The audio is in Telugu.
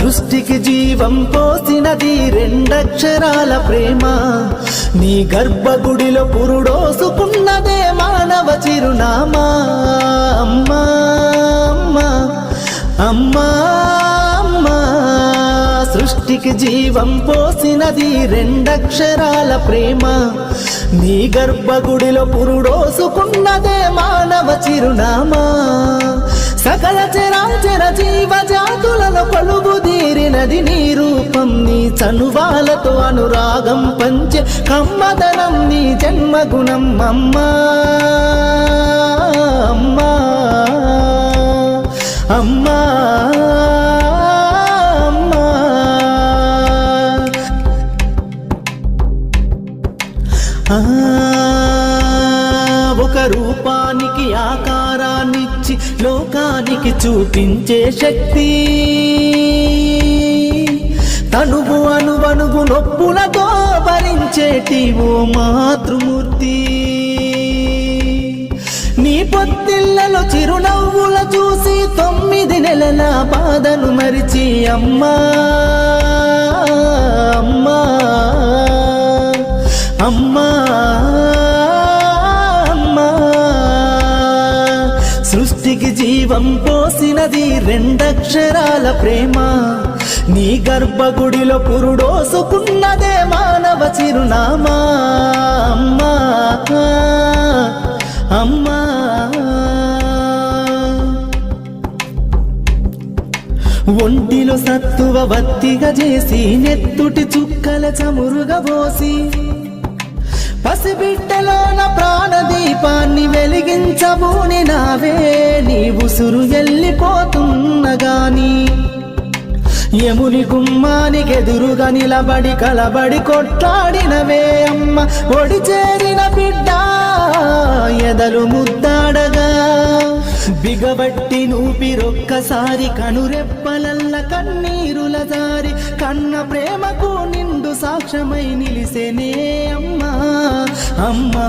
సృష్టికి జీవం పోసినది రెండక్షరాల ప్రేమ. నీ గర్భగుడిలో పురుడోసుకున్నదే మానవ చిరునామా. అమ్మా అమ్మా అమ్మా అమ్మా, సృష్టికి జీవం పోసినది రెండక్షరాల ప్రేమ. నీ గర్భగుడిలో పురుడోసుకున్నదే మానవ చిరునామా. సకల చరాచర జీవజాతులలో కొలువుదీరినది నీ రూపం. నీ చనువాలతో అనురాగం పంచే కమ్మదనం నీ జన్మగుణం. అమ్మా అమ్మా అమ్మా ఒక రూపానికి ఆకారాన్నిచ్చి లోకానికి చూపించే శక్తి. తనువు అనువనువు నొప్పులతో భరించేటి ఓ మాతృమూర్తి. నీ పొత్తిళ్లలో చిరునవ్వుల చూసి 9 నెలల బాధను మరిచి అమ్మా అమ్మా అమ్మా అమ్మా, సృష్టికి జీవం పోసినది రెండక్షరాల ప్రేమ. నీ గర్భగుడిలో పురుడోసుకున్నదే మానవ చిరునామా. అమ్మా అమ్మా, ఒంటిలో సత్తువ వత్తిగా చేసి నెత్తుటి చుక్కల చమురుగా పోసి పసిబిడ్డలోన ప్రాణదీపాన్ని వెలిగించబూని నావే. నీ ఉసురు ఎల్లిపోతున్నగాని యముని గుమ్మానికి ఎదురుగా నిలబడి కలబడి కొట్లాడినవే అమ్మ. ఒడి చేరిన బిడ్డ ఎదలు ముద్దాడగా బిగబట్టి నూపిరొక్కసారి కనురెప్పలల్ల కన్నీరుల జారి కన్న ప్రేమకు నిండు సాక్ష్యమై నిలిసేనే అమ్మా అమ్మా.